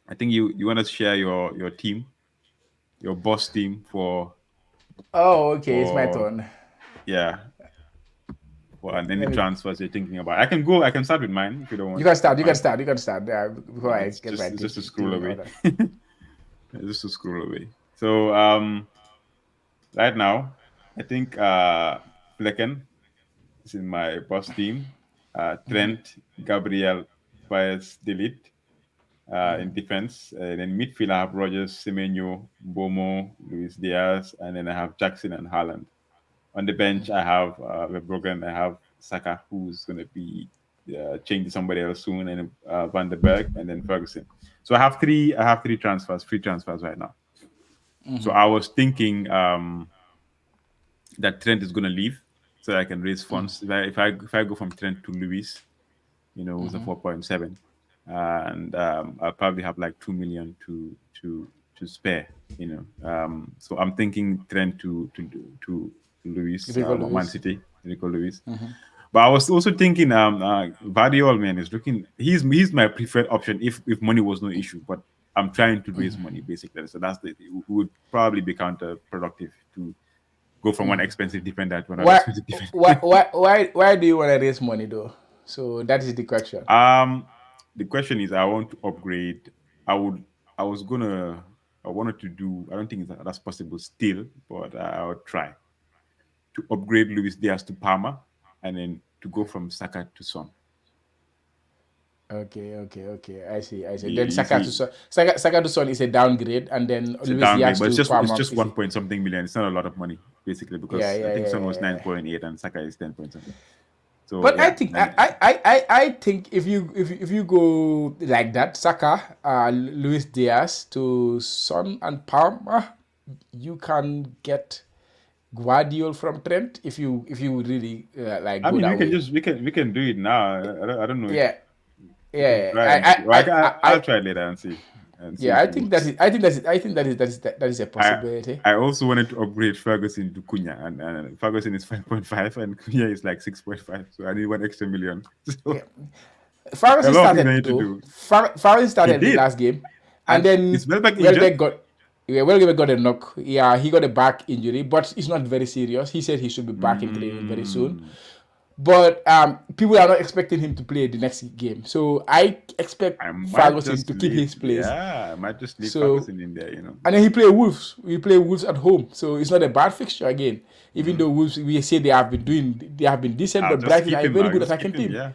I think you want to share your team, your boss team Oh, okay. It's my for turn. yeah for Yeah. and any Let me. transfers you're thinking about. I can go. I can start with mine if you don't You want. can start. That's You can fine. start. You can start. Before Yeah, I it's get just my it's just a team scroll in away. order. It's just a scroll away. So right now, I think Flecken is in my boss team. Trent, Gabriel, Paez, Delete in defense. And in midfield, I have Rogers, Semenyo, Bomo, Luis Diaz, and then I have Jackson and Haaland. On the bench, I have Verbruggen, I have Saka, who's going to be changed to somebody else soon, and Van der Berg, and then Ferguson. So I have three transfers, free transfers right now. So I was thinking that Trent is going to leave, so I can raise funds. If I go from Trent to Luis, who's a 4.7, and I'll probably have like 2 million to spare. So I'm thinking Trent to Luis, Rico Man Lewis. City, Rico Luis. But I was also thinking, Vardiol, man, is looking. He's my preferred option if money was no issue. But I'm trying to raise money basically, so it would probably be counterproductive to go from one expensive defender to another Why, expensive why, defender. why, why do you want to raise money though? So that is the question. um, the question is, I want to upgrade. I would. I was gonna. I wanted to do. I don't think that's possible still, but I'll try to upgrade Luis Diaz to Palmer, and then to go from Saka to Son. Okay. I see. Then You see, Saka to Son is a downgrade, and then it's a Luis downgrade, Diaz but to it's Palmer just is one a, point something million. It's not a lot of money, basically, yeah, because I yeah, think yeah, Son yeah, was yeah. 9.8 and Saka is 10 point something. So But I yeah, think and I think if you go like that, Saka, Luis Diaz to Son and Palmer, you can get Guardiola from Trent if you really like I go mean, that way. we can do it now. I don't know if Yeah, we can yeah. try and see. Well, I'll try later and see Yeah. if I it think that works. is. I think that is. I think that is a I possibility. I also wanted to upgrade Ferguson to Cunha, and Ferguson is 5.5 and Cunha is like 6.5. So I need one extra million. So Yeah. Farris a lot of things I started need to though. do. Farris He started the did, last game, and and then is Welbeck injured? Welbeck got. Yeah, Welbeck got a knock. Yeah, he got a back injury, but it's not very serious. He said he should be back in training very soon. Mm, But people are not expecting him to play the next game, so I expect I might Ferguson just to keep leave. his place. Yeah, I might just leave So Ferguson in there. and then he play Wolves. We play Wolves at home, so it's not a bad fixture again. Even though Wolves, we say they have been decent, I'll but just Brighton keep are a him. very I'll good just keep attacking him. team. Yeah.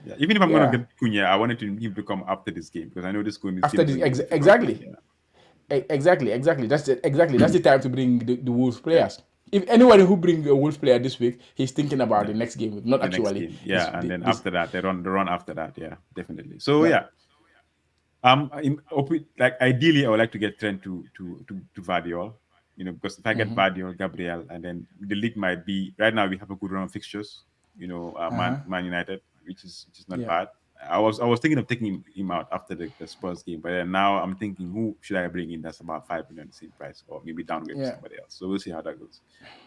Yeah. Even if I'm gonna Yeah. get Cunha, I wanted him to come after this game because I know this game is still After this, going to be difficult. exactly, Yeah. exactly. That's the time to bring the Wolves Yeah. players. If anyone who bring a Wolves player this week, he's thinking about Yeah. the next game, not The next actually game. Yeah. And then this. after that, the run after that. Yeah, definitely. So Yeah. yeah. Like ideally, I would like to get Trent to Vardiol. Because if I get Vardiol, Gabriel, and then the league might be right now. We have a good run of fixtures. Man United, which is not Yeah. bad. I was thinking of taking him out after the Spurs game, but then now I'm thinking who should I bring in that's about 5 million the same price, or maybe downgrade to Yeah. somebody else. So we'll see how that goes.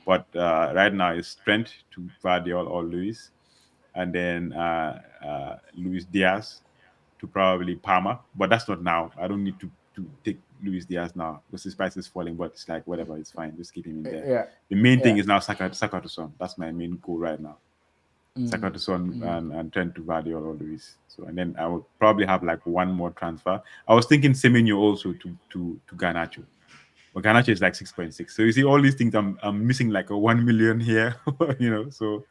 But right now it's Trent to Vardiol or Luis, and then Luis Diaz to probably Palmer, but that's not now. I don't need to take Luis Diaz now because his price is falling. But it's like whatever, it's fine. Just keep him in there. Yeah. The main thing Yeah. is now Saka to Son. That's my main goal right now. Saka to Son and Trent to Vardy or Luis. So and then I would probably have like one more transfer. I was thinking Semenyo also to Garnacho. But Garnacho is like 6.6. So you see all these things I'm missing like a 1 million here, So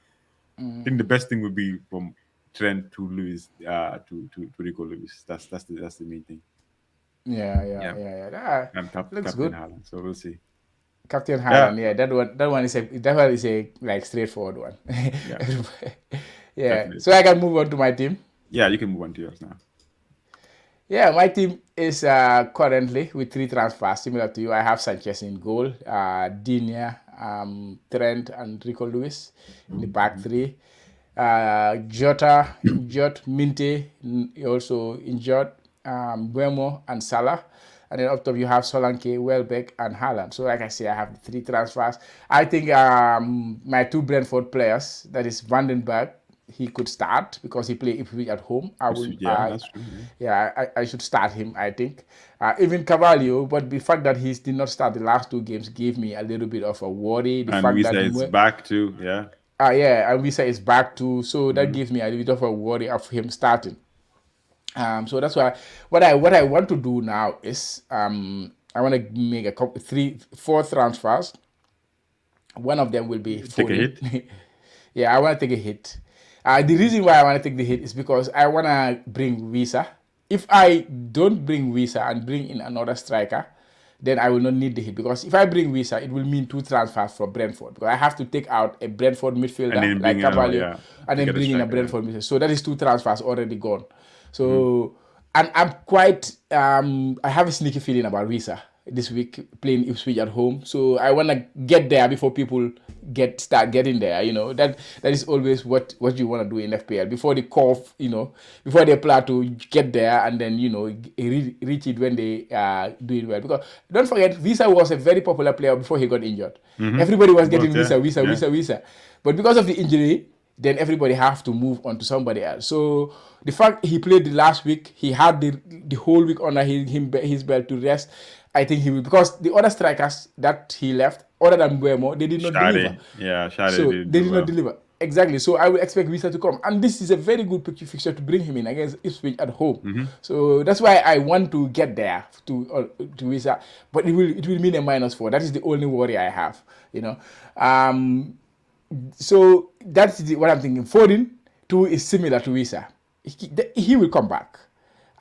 I think the best thing would be from Trent to Luis, to Rico Luis. That's the main thing. Yeah, and Looks Captain good. Haaland. So we'll see. Captain Yeah, Haaland, yeah, that one is a like straightforward one. yeah, Yeah. So definitely. I can move on to my team. Yeah, you can move on to yours now. Yeah, my team is currently with 3 transfers, similar to you. I have Sanchez in goal, Dinia, Trent, and Rico Lewis in the back three. Jota injured, Minte also injured, Buemo and Salah. And then up top you have Solanke, Welbeck, and Haaland. So like I say, I have the 3 transfers. I think my 2 Brentford players, that is Vandenberg, he could start because he play Ipswich at home. Yeah, that's true. I should start him. I think even Carvalho, but the fact that he did not start the last 2 games gave me a little bit of a worry. The And fact Wisa that is back too. Yeah. yeah, and Visa is back too, so that gives me a little bit of a worry of him starting. So that's why what I want to do now is I want to make a 4 transfers. One of them will be Take a hit. Yeah, I want to take a hit. The reason why I want to take the hit is because I want to bring Visa. If I don't bring Visa and bring in another striker, then I will not need the hit, because if I bring Visa, it will mean 2 transfers from Brentford, because I have to take out a Brentford midfielder like Carvalho and then bring in a Brentford midfielder. So that is 2 transfers already gone. So and I'm quite I have a sneaky feeling about Visa this week playing Ipswich at home. So I want to get there before people start getting there. That is always what you want to do in FPL before they cough. Before they plan to get there and then reach it when they are doing well. Because don't forget, Visa was a very popular player before he got injured. Everybody was getting Visa. But because of the injury, then everybody have to move on to somebody else. So the fact he played the last week, he had the whole week under his belt to rest. I think he will, because the other strikers that he left, other than Buemo, they did not deliver. Yeah, Shade so they did not deliver. Exactly. So I will expect Visa to come, and this is a very good fixture to bring him in against Ipswich at home. So that's why I want to get there to Visa, but it will mean a -4. That is the only worry I have. So that's what I'm thinking. Foden too is similar to Visa. He will come back.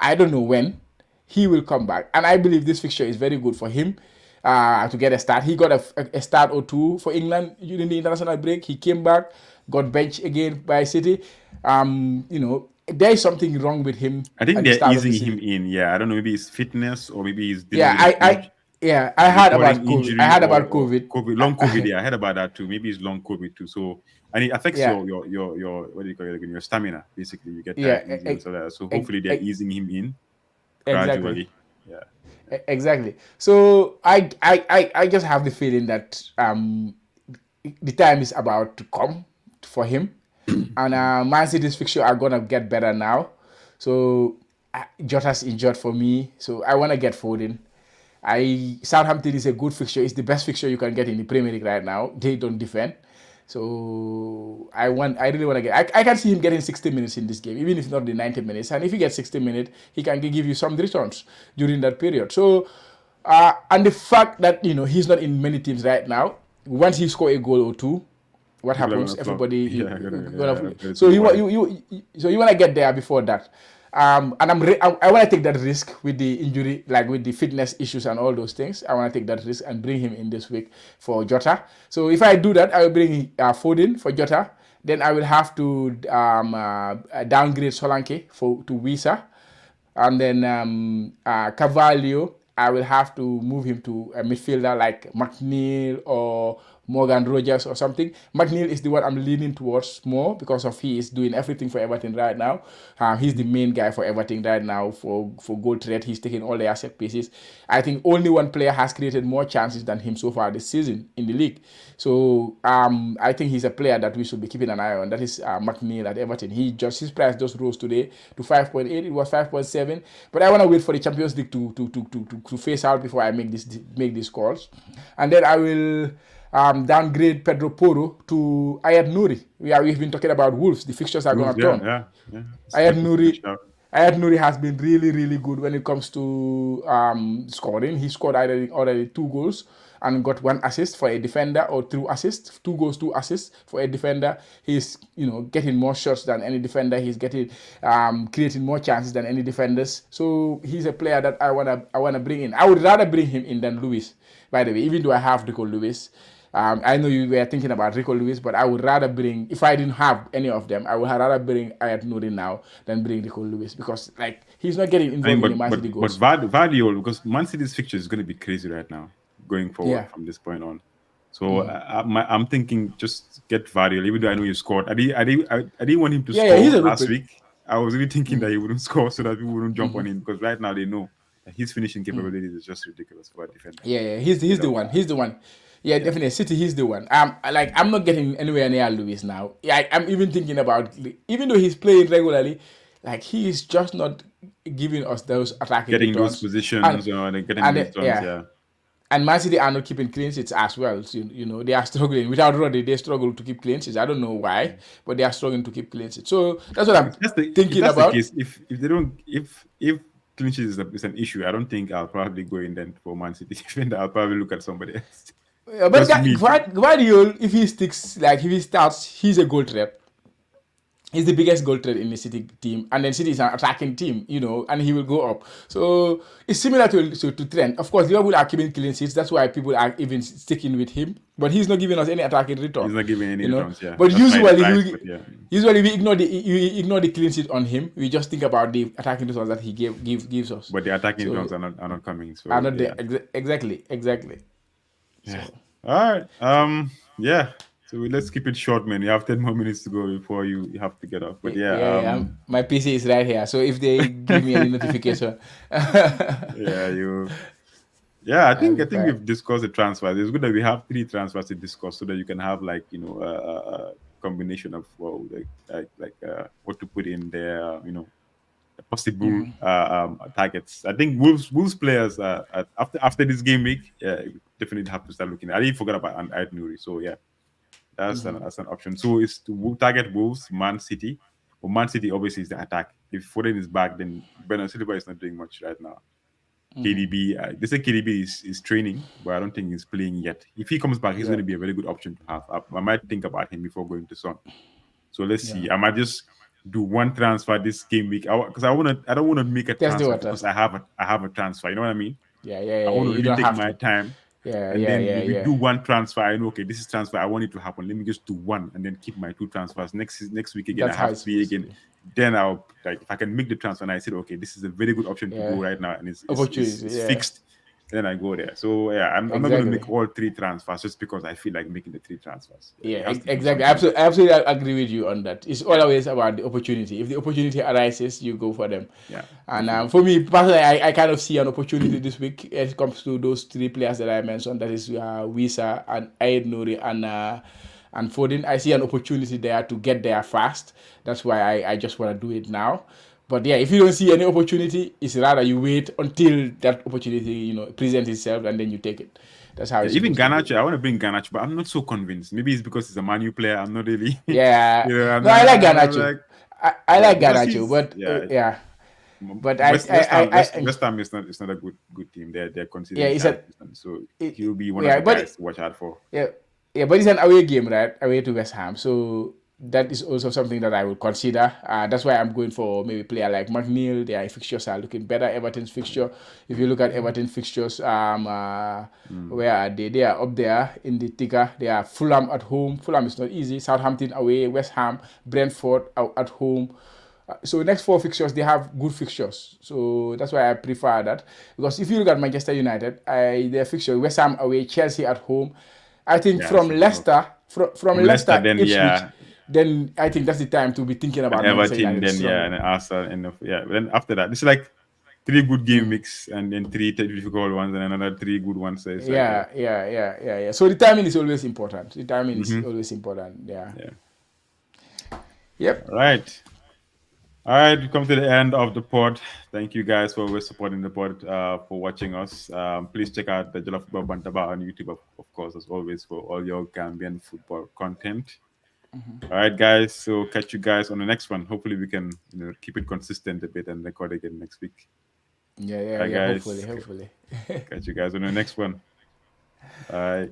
I don't know when. He will come back, and I believe this fixture is very good for him to get a start. He got a start or 2 for England during the international break. He came back, got benched again by City. There is something wrong with him. I think they're easing him in. Yeah, I don't know. Maybe it's fitness or maybe he's I heard about COVID. I heard about COVID. Long COVID. Yeah, I heard about that too. Maybe it's long COVID too. So, and it affects your what do you call it again? Your stamina. Basically, you get that. So hopefully they're easing him in gradually. Yeah. Exactly. So I just have the feeling that the time is about to come for him, and Man City's fixture are gonna get better now. So Jota's injured for me, so I want to get Foden. Southampton is a good fixture. It's the best fixture you can get in the Premier League right now. They don't defend. So I really want to get. I can see him getting 60 minutes in this game, even if not the 90 minutes. And if he gets 60 minutes, he can give you some returns during that period. So, and the fact that he's not in many teams right now. Once he score a goal or 2, what happens? Everybody. So you want to get there before that. And I want to take that risk with the injury, like with the fitness issues and all those things. I want to take that risk and bring him in this week for Jota. So if I do that, I will bring Foden for Jota. Then I will have to downgrade Solanke to Wisa. And then Carvalho, I will have to move him to a midfielder like McNeil or Morgan Rogers or something. McNeil is the one I'm leaning towards more because of he is doing everything for Everton right now. He's the main guy for Everton right now for goal threat. He's taking all their set pieces. I think only one player has created more chances than him so far this season in the league. So I think he's a player that we should be keeping an eye on. That is McNeil at Everton. His price just rose today to 5.8. It was 5.7. But I want to wait for the Champions League to phase out before I make these calls. And then I will downgrade Pedro Porro to Ayat Nouri. We've been talking about Wolves. The fixtures are going to turn. Yeah. Ayat Nouri has been really, really good when it comes to scoring. He scored already 2 goals and got 1 assist for a defender, or 2 assists. 2 goals, 2 assists for a defender. He's getting more shots than any defender. He's getting creating more chances than any defenders. So he's a player that I wanna bring in. I would rather bring him in than Lewis, by the way, even though I have Rico Lewis. I know you were thinking about Rico Lewis, but I would rather bring, if I didn't have any of them, I would rather bring Ayat Nouri now than bring Rico Lewis because like he's not getting I mean, involved in the Man City but goals. Vardy, because Man City's fixture is going to be crazy right now, going forward Yeah. from this point on. So I'm thinking just get Vardy, even though I know you scored. I didn't want him to Yeah, he's score a good last pick. week. I was really thinking that he wouldn't score so that people wouldn't jump on him because right now they know that his finishing capabilities is just ridiculous for a defender. Yeah, he's You the know, one. He's the one. Yeah, yeah. definitely. City, he's the one. Like I'm not getting anywhere near Lewis now. Yeah, I'm even thinking about even though he's playing regularly, like he is just not giving us those attacking Getting those returns, and positions, and getting and those runs, yeah, yeah. and Man City are not keeping clean sheets as well. So, they are struggling without Rodri. They struggle to keep clean sheets. I don't know why, but they are struggling to keep clean sheets. So that's what I'm If thinking that's the about. case, if they don't if clean sheet is an issue, I don't think I'll probably go in then for Man City defender. I'll probably look at somebody else. But Just me. Guardiola, if he sticks, like if he starts, he's a goal threat. He's the biggest goal threat in the City team, and then City is an attacking team, and he will go up. So it's similar to Trent. Of course, Liverpool are keeping clean sheets. That's why people are even sticking with him. But he's not giving us any attacking return, He's not giving any you know. returns. Yeah, But that's my usually, advice. But yeah, usually we ignore the clean sheet on him. We just think about the attacking returns that he gives us. but the attacking returns So are not coming. are So not yeah, there exactly. yeah. So All right. Yeah. So let's keep it short, man. You have 10 more minutes to go before you have to get off. But yeah, yeah, my PC is right here. So if they give me any notification, yeah, you. Yeah, I'll I be think fine. we've discussed the transfers. It's good that we have three transfers to discuss so that you can have like a combination of well, what to put in there. Possible targets. I think Wolves players after this game week, yeah, we definitely have to start looking. I didn't forget about Ait Nuri, so yeah, that's an option. So it's to target Wolves, Man City. But Man City obviously is the attack. If Foden is back, then Bernard Silva is not doing much right now. KDB, they say KDB is training, but I don't think he's playing yet. If he comes back, he's going Yeah, to be a very good option to have. I might think about him before going to Son. So let's yeah. see. I might just do one transfer this game week because I don't want to make a Test the transfer because waters. I have a transfer. You know what I mean? I Yeah. want to You really don't take have my to. time, Yeah, and yeah, then yeah, if we yeah. do one transfer, I know okay, this is transfer. I want it to happen. Let me just do one and then keep my two transfers. Next week again, I That's how have it's three supposed to again. be. Then I'll like if I can make the transfer and I said okay, this is a very good option to Yeah. go right now and Opportunity. it's Yeah. fixed. Then I go there. So yeah, I'm not going to Exactly. make all three transfers just because I feel like making the three transfers. Yeah, It has to be exactly. something that I absolutely agree with you on that. It's yeah, always about the opportunity. If the opportunity arises, you go for them. yeah, And definitely. for me personally, I kind of see an opportunity this week as it comes to those three players that I mentioned. That is Wisa and Aid Nouri and Foden. I see an opportunity there to get there fast. That's why I just want to do it now. But yeah, if you don't see any opportunity, it's rather you wait until that opportunity presents itself and then you take it. That's how Yeah, it's even supposed to be. Ganacho, I want to bring Ganacho, but I'm not so convinced. Maybe it's because he's a Manu player. I'm not really, Yeah. No, I like I'm Garnacho. like, I yeah, like because Garnacho, he's, but yeah, yeah. But I West Ham is not a good team. They're yeah, considering it's side, a so it, he'll be one of yeah, the guys to watch out for. yeah, yeah, but it's an away game, right? Away to West Ham, so that is also something that I would consider. That's why I'm going for maybe player like McNeil. Their fixtures are looking better. Everton's fixture, if you look at Everton fixtures, Mm. where are they? They are up there in the ticker. They are Fulham at home. Fulham is not easy. Southampton away. West Ham, Brentford out at home. So next four fixtures they have good fixtures, so that's why I prefer that. Because if you look at Manchester United, their fixture West Ham away, Chelsea at home. I think Yeah, from so rough. Leicester, from From Leicester, Leicester then Ipswich, yeah, then I think that's the time to be thinking and about Manchester Everton, United then yeah, strongly. and then Arsenal, and yeah. But then after that, it's like three good game mix and then three difficult ones and another three good ones. So it's like yeah, Yeah. So the timing is always important. The timing is hmm always important. Yeah. yeah. Yep. All right. All right, we come to the end of the pod. Thank you guys for always supporting the pod, for watching us. Please check out the Jollof Football Bantaba on YouTube, of course, as always, for all your Gambian football content. All right, guys. So catch you guys on the next one. Hopefully, we can keep it consistent a bit and record again next week. All right, Yeah. Hopefully, guys. hopefully. Catch you guys on the next one. Bye.